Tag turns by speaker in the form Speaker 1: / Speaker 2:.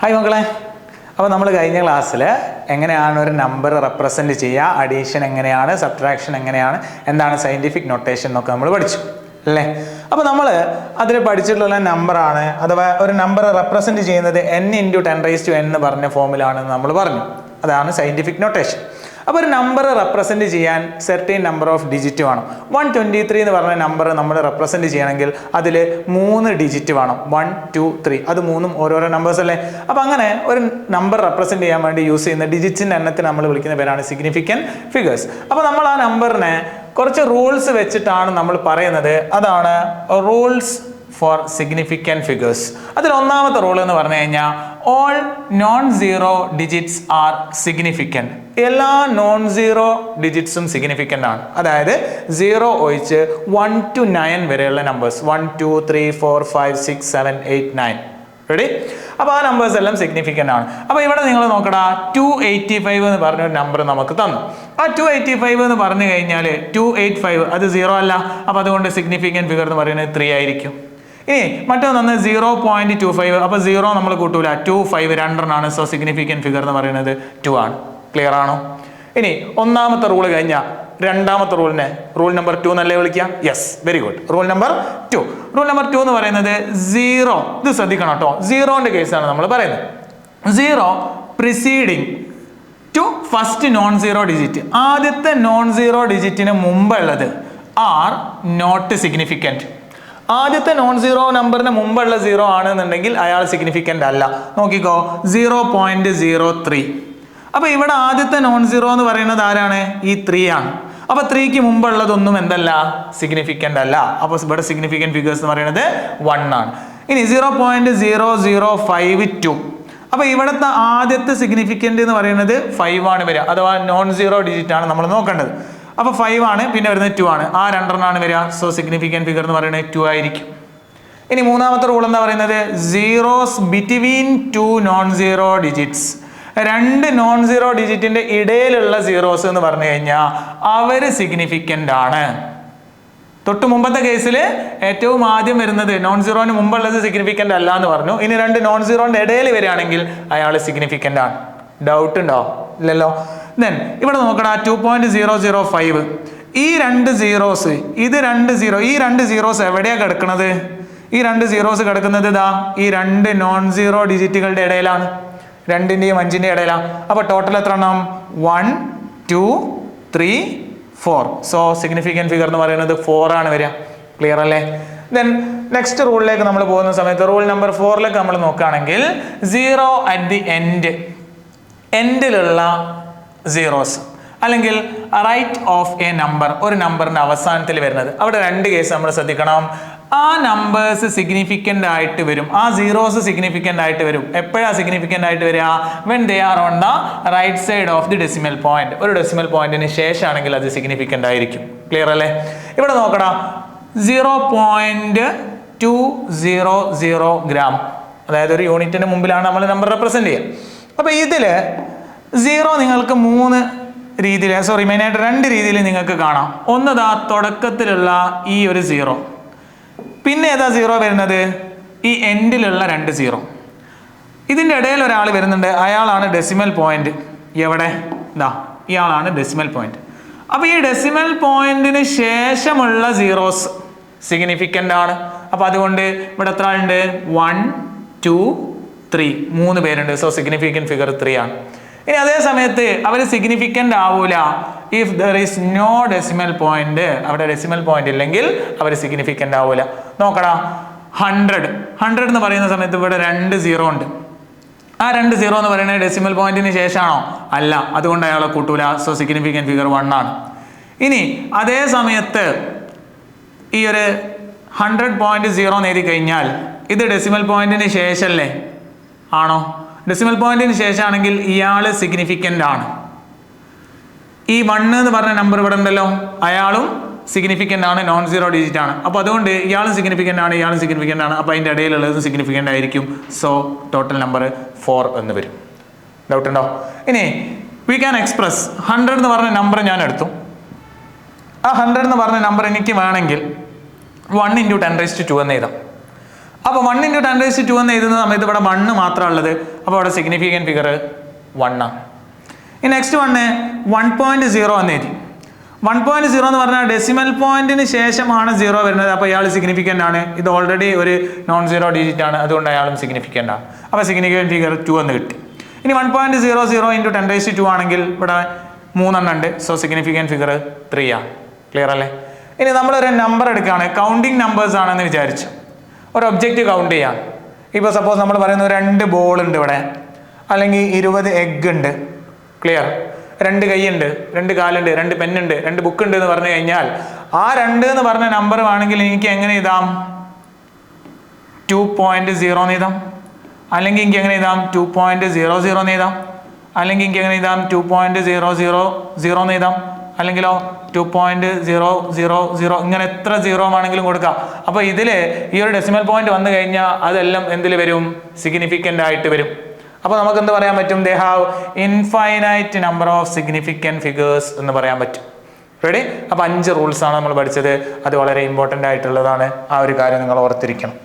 Speaker 1: Hi മക്കളെ, അപ്പോൾ നമ്മൾ കഴിഞ്ഞ ക്ലാസ്സിൽ എങ്ങനെയാണ് ഒരു നമ്പർ റെപ്രസെൻറ്റ് ചെയ്യുക, അഡീഷൻ എങ്ങനെയാണ്, സബ്ട്രാക്ഷൻ എങ്ങനെയാണ്, എന്താണ് സയൻറ്റിഫിക് നൊട്ടേഷൻ എന്നൊക്കെ നമ്മൾ പഠിച്ചു അല്ലേ. അപ്പോൾ നമ്മൾ അതിൽ പഠിച്ചിട്ടുള്ള നമ്പറാണ്, അഥവാ ഒരു നമ്പർ റെപ്രസെൻറ്റ് ചെയ്യുന്നത് n×10⁻n എന്ന് പറഞ്ഞ ഫോമിലാണെന്ന് നമ്മൾ പറഞ്ഞു. അതാണ് സയൻറ്റിഫിക് നൊട്ടേഷൻ. അപ്പോൾ ഒരു നമ്പർ റെപ്രസെൻറ്റ് ചെയ്യാൻ സെർട്ടൈൻ നമ്പർ ഓഫ് ഡിജിറ്റ് വേണം. 123 എന്ന് പറഞ്ഞ നമ്പർ നമ്മൾ റെപ്രസെൻറ്റ് ചെയ്യണമെങ്കിൽ അതിൽ 3 ഡിജിറ്റ് വേണം. 1, 2, 3 അത് മൂന്നും ഓരോരോ നമ്പേഴ്സ് അല്ലേ. അപ്പോൾ അങ്ങനെ ഒരു നമ്പർ റെപ്രസെൻറ്റ് ചെയ്യാൻ വേണ്ടി യൂസ് ചെയ്യുന്ന ഡിജിറ്റിൻ്റെ എണ്ണത്തിന് നമ്മൾ വിളിക്കുന്ന പേരാണ് സിഗ്നിഫിക്കൻറ്റ് ഫിഗേഴ്സ്. അപ്പോൾ നമ്മൾ ആ നമ്പറിനെ കുറച്ച് റൂൾസ് വെച്ചിട്ടാണ് നമ്മൾ പറയുന്നത്. അതാണ് റൂൾസ് ഫോർ സിഗ്നിഫിക്കൻറ്റ് ഫിഗേഴ്സ്. അതിൽ ഒന്നാമത്തെ റൂൾ എന്ന് പറഞ്ഞു കഴിഞ്ഞാൽ all non zero digits are significant. എല്ലാ നോൺ സീറോ ഡിജിറ്റ്സും സിഗ്നിഫിക്കൻ്റ് ആണ്. അതായത് 0 ഒഴിച്ച് 1 to 9 വരെയുള്ള നമ്പേഴ്സ്, 1, 2, 3, 4, 5, 6, 7, 8, 9. റെഡി? അപ്പോൾ ആ നമ്പേഴ്സ് എല്ലാം സിഗ്നിഫിക്കൻ്റ് ആണ്. അപ്പോൾ ഇവിടെ നിങ്ങൾ നോക്കടാ, 285 എന്ന് പറഞ്ഞൊരു നമ്പർ നമുക്ക് തന്നു. ആ 285 എന്ന് പറഞ്ഞു കഴിഞ്ഞാൽ 285 അത് 0 അല്ല. അപ്പോൾ അതുകൊണ്ട് സിഗ്നിഫിക്കൻറ്റ് ഫിഗർ എന്ന് പറയുന്നത് 3 ആയിരിക്കും. ഇനി മറ്റൊന്ന് 0.25, അപ്പോൾ 0 നമ്മൾ കൂട്ടൂല, 25 രണ്ടെണ്ണമാണ്. സോ സിഗ്നിഫിക്കൻറ്റ് ഫിഗർ എന്ന് പറയുന്നത് 2 ആണ്. ക്ലിയർ ആണോ? ഇനി ഒന്നാമത്തെ റൂൾ കഴിഞ്ഞാൽ രണ്ടാമത്തെ റൂളിനെ റൂൾ നമ്പർ 2 എന്നല്ലേ വിളിക്കാം? Yes, very good. Rule number 2. Rule number 2 എന്ന് പറയുന്നത് 0, ഇത് ശ്രദ്ധിക്കണം കേട്ടോ, 0ന്റെ കേസാണ് നമ്മൾ പറയുന്നത്. 0 preceding to first non zero digit, ആദ്യത്തെ നോൺ സീറോ ഡിജിറ്റിന് മുമ്പുള്ളത് ആർ നോട്ട് സിഗ്നിഫിക്കൻറ്റ്. ആദ്യത്തെ നോൺ സീറോ നമ്പറിന് മുമ്പുള്ള 0 ആണെന്നുണ്ടെങ്കിൽ അയാൾ സിഗ്നിഫിക്കൻ്റ് അല്ല. നോക്കിക്കോ, 0.03. അപ്പോൾ ഇവിടെ ആദ്യത്തെ നോൺ സീറോ എന്ന് പറയുന്നത് ആരാണ്? ഈ 3 ആണ്. അപ്പോൾ 3ക്ക് മുമ്പുള്ളതൊന്നും എന്തല്ല? സിഗ്നിഫിക്കൻ്റ് അല്ല. അപ്പോൾ ഇവിടെ സിഗ്നിഫിക്കൻറ്റ് ഫിഗേഴ്സ് എന്ന് പറയുന്നത് 1 ആണ്. ഇനി 0.0052, അപ്പോൾ ഇവിടുത്തെ ആദ്യത്തെ സിഗ്നിഫിക്കൻ്റ് എന്ന് പറയുന്നത് 5 ആണ് വരിക, അഥവാ നോൺ സീറോ ഡിജിറ്റ് ആണ് നമ്മൾ നോക്കേണ്ടത്. അപ്പോൾ 5 ആണ്, പിന്നെ വരുന്നത് 2 ആണ്. ആ രണ്ടെണ്ണമാണ് വരിക. സോ സിഗ്നിഫിക്കൻറ്റ് ഫിഗർ എന്ന് പറയുന്നത് 2 ആയിരിക്കും. ഇനി മൂന്നാമത്തെ റൂൾ എന്താ പറയുന്നത്? Zeros between 2 non zero digits, 2 non zero ഡിജിറ്റിന്റെ ഇടയിലുള്ള സീറോസ് എന്ന് പറഞ്ഞു കഴിഞ്ഞാൽ അവർ സിഗ്നിഫിക്കൻ്റ് ആണ്. തൊട്ട് മുമ്പത്തെ കേസിൽ ഏറ്റവും ആദ്യം വരുന്നത് നോൺ സീറോന് മുമ്പുള്ളത് സിഗ്നിഫിക്കൻ്റ് അല്ല എന്ന് പറഞ്ഞു. ഇനി 2 നോൺ സീറോന്റെ ഇടയിൽ വരികയാണെങ്കിൽ അയാൾ സിഗ്നിഫിക്കൻ്റ് ആണ്. ഡൗട്ട് ഉണ്ടോ? ഇല്ലല്ലോ. ദെൻ ഇവിടെ നോക്കടാ, 2.005, ഈ 2 സീറോസ്, ഇത് 2 സീറോ, ഈ 2 സീറോസ് എവിടെയാണ് കിടക്കുന്നത്? ഈ 2 സീറോസ് കിടക്കുന്നത് ഇതാ ഈ 2 നോൺ സീറോ ഡിജിറ്റുകളുടെ ഇടയിലാണ്, 2ന്റെയും 5ന്റെയും ഇടയിലാണ്. അപ്പോൾ ടോട്ടൽ എത്ര എണ്ണം? 1, 2, 3, 4. സോ സിഗ്നിഫിക്കൻറ്റ് ഫിഗർ എന്ന് പറയുന്നത് 4 ആണ് വരിക. ക്ലിയർ അല്ലേ? ദെൻ നെക്സ്റ്റ് റൂളിലേക്ക് നമ്മൾ പോകുന്ന സമയത്ത് റൂൾ നമ്പർ 4ലേക്ക് നമ്മൾ നോക്കുകയാണെങ്കിൽ 0 അറ്റ് ദി എൻഡിലുള്ള സീറോസ്, അല്ലെങ്കിൽ റൈറ്റ് ഓഫ് എ നമ്പർ, ഒരു നമ്പറിന്റെ അവസാനത്തിൽ വരുന്നത്. അവിടെ 2 കേസ് നമ്മൾ ശ്രദ്ധിക്കണം. ആ നമ്പേഴ്സ് സിഗ്നിഫിക്കൻ്റ് ആയിട്ട് വരും, ആ സീറോസ് സിഗ്നിഫിക്കൻ്റ് ആയിട്ട് വരും. എപ്പോഴാണ് സിഗ്നിഫിക്കൻ്റ് ആയിട്ട് വരിക? When they are on the right side of the decimal point. ഒരു ഡെസിമൽ പോയിന്റിന് ശേഷമാണെങ്കിൽ അത് സിഗ്നിഫിക്കൻ്റ് ആയിരിക്കും. ക്ലിയർ അല്ലേ? ഇവിടെ നോക്കണം, 0.200 ഗ്രാം, അതായത് ഒരു യൂണിറ്റിന് മുമ്പിലാണ് നമ്മൾ നമ്പർ റെപ്രസെന്റ് ചെയ്യുക. അപ്പോൾ ഇതിൽ 0 നിങ്ങൾക്ക് 3 രീതിയിൽ, മെയിനായിട്ട് 2 രീതിയിൽ നിങ്ങൾക്ക് കാണാം. ഒന്ന് തുടക്കത്തിലുള്ള ഈ ഒരു 0, പിന്നെ ഏതാ 0 വരുന്നത്? ഈ എൻഡിലുള്ള 2 0. ഇതിൻ്റെ ഇടയിൽ ഒരാൾ വരുന്നുണ്ട്, അയാളാണ് ഡെസിമൽ പോയിന്റ്. എവിടെ? ഇയാളാണ് ഡെസിമൽ പോയിന്റ്. അപ്പോൾ ഈ ഡെസിമൽ പോയിന്റിന് ശേഷമുള്ള സീറോസ് സിഗ്നിഫിക്കൻ്റ് ആണ്. അപ്പോൾ അതുകൊണ്ട് ഇവിടെ എത്ര ആളുണ്ട്? 1, 2, 3, 3 പേരുണ്ട്. സോ സിഗ്നിഫിക്കൻറ്റ് ഫിഗർ 3 ആണ്. ഇനി അതേ സമയത്ത് അവർ സിഗ്നിഫിക്കൻ്റ് ആവൂല if there is no decimal point. അവിടെ ഡെസിമൽ പോയിന്റ് ഇല്ലെങ്കിൽ അവർ സിഗ്നിഫിക്കൻ്റ് ആവൂല. നോക്കടാ, 100 എന്ന് പറയുന്ന സമയത്ത് ഇവിടെ 2 0 ഉണ്ട്. ആ 2 0 എന്ന് പറയുന്നത് ഡെസിമൽ പോയിന്റിന് ശേഷമാണോ? അല്ല. അതുകൊണ്ട് അയാളെ കൂട്ടൂല. സോ സിഗ്നിഫിക്കൻറ്റ് ഫിഗർ 1 ആണ്. ഇനി അതേ സമയത്ത് ഈ ഒരു 100.0 എഴുതി കഴിഞ്ഞാൽ ഇത് ഡെസിമൽ പോയിന്റിന് ശേഷമല്ലേ? ആണോ? ഡെസിമൽ പോയിന്റിന് ശേഷമാണെങ്കിൽ ഇയാൾ സിഗ്നിഫിക്കൻ്റ് ആണ്. ഈ 1 എന്ന് പറഞ്ഞ നമ്പർ ഇവിടെ ഉണ്ടല്ലോ, അയാളും സിഗ്നിഫിക്കൻ്റ് ആണ്, നോൺ സീറോ ഡിജിറ്റ് ആണ്. അപ്പോൾ അതുകൊണ്ട് ഇയാളും സിഗ്നിഫിക്കൻ്റ് ആണ്, ഇയാളും സിഗ്നിഫിക്കൻ്റ് ആണ്. അപ്പോൾ അതിൻ്റെ ഇടയിലുള്ളത് സിഗ്നിഫിക്കൻ്റ് ആയിരിക്കും. സോ ടോട്ടൽ നമ്പർ 4 എന്ന് വരും. ഡൗട്ട് ഉണ്ടോ? ഇനി വി ക്യാൻ എക്സ്പ്രസ് 100 എന്ന് പറഞ്ഞ നമ്പർ ഞാൻ എടുത്തു. ആ 100 എന്ന് പറഞ്ഞ നമ്പർ എനിക്ക് വേണമെങ്കിൽ 1 × 10⁻² എന്ന് എഴുതാം. അപ്പോൾ 1 × 10⁻² എന്ന് എഴുതുന്ന സമയത്ത് ഇവിടെ 1 മാത്രമാണ് ഉള്ളത്. അപ്പോൾ ഇവിടെ സിഗ്നിഫിക്കൻറ്റ് ഫിഗർ 1 ആണ്. ഈ നെക്സ്റ്റ് 1.0 എന്ന് എഴുതി. 1.0 എന്ന് പറഞ്ഞാൽ ഡെസിമൽ പോയിന്റിന് ശേഷമാണ് 0 വരുന്നത്. അപ്പോൾ ഇയാൾ സിഗ്നിഫിക്കൻ്റ് ആണ്. ഇത് ഓൾറെഡി ഒരു നോൺ സീറോ ഡിജിറ്റ് ആണ്, അതുകൊണ്ട് അയാളും സിഗ്നിഫിക്കൻ്റ് ആണ്. അപ്പോൾ സിഗ്നിഫിക്കൻറ്റ് ഫിഗർ 2 എന്ന് കിട്ടി. ഇനി 1.00 × 10⁻² ആണെങ്കിൽ ഇവിടെ 3 എണ്ണം ഉണ്ട്. സോ സിഗ്നിഫിക്കൻറ്റ് ഫിഗർ 3 ആണ്. ക്ലിയർ അല്ലേ? ഇനി നമ്മളൊരു നമ്പർ എടുക്കുകയാണ്, കൗണ്ടിങ് നമ്പേഴ്സ് ആണെന്ന് വിചാരിച്ചു. ഒരു ഒബ്ജക്റ്റ് കൗണ്ട് ചെയ്യാം. ഇപ്പോൾ സപ്പോസ് നമ്മൾ പറയുന്നത് 2 ബോൾ ഉണ്ട് ഇവിടെ, അല്ലെങ്കിൽ 20 എഗ് ഉണ്ട്. ക്ലിയർ? 2 കൈയുണ്ട്, 2 കാലുണ്ട്, 2 പെന്നുണ്ട്, 2 ബുക്ക് ഉണ്ട് എന്ന് പറഞ്ഞു കഴിഞ്ഞാൽ ആ 2 എന്ന് പറഞ്ഞ നമ്പർ ആണെങ്കിൽ എനിക്ക് എങ്ങനെ എഴുതാം? 2.0 എന്ന് എഴുതാം. അല്ലെങ്കിൽ എനിക്ക് എങ്ങനെ എഴുതാം? 2.00 എന്ന് എഴുതാം. അല്ലെങ്കിൽ എനിക്ക് എങ്ങനെ എഴുതാം? 2.000 എന്ന് എഴുതാം. അല്ലെങ്കിലോ 2.000. ഇങ്ങനെ എത്ര 0 ആണെങ്കിലും കൊടുക്കാം. അപ്പോൾ ഇതിൽ ഈ ഒരു ഡെസിമൽ പോയിന്റ് വന്നു കഴിഞ്ഞാൽ അതെല്ലാം എന്തിൽ വരും? സിഗ്നിഫിക്കൻ്റ് ആയിട്ട് വരും. അപ്പോൾ നമുക്ക് എന്ത് പറയാൻ പറ്റും? They have infinite number of significant figures എന്ന് പറയാൻ പറ്റും. റെഡി? അപ്പോൾ 5 റൂൾസ് ആണ് നമ്മൾ പഠിച്ചത്. അത് വളരെ ഇമ്പോർട്ടൻ്റ് ആയിട്ടുള്ളതാണ്. ആ ഒരു കാര്യം നിങ്ങൾ ഓർത്തിരിക്കണം.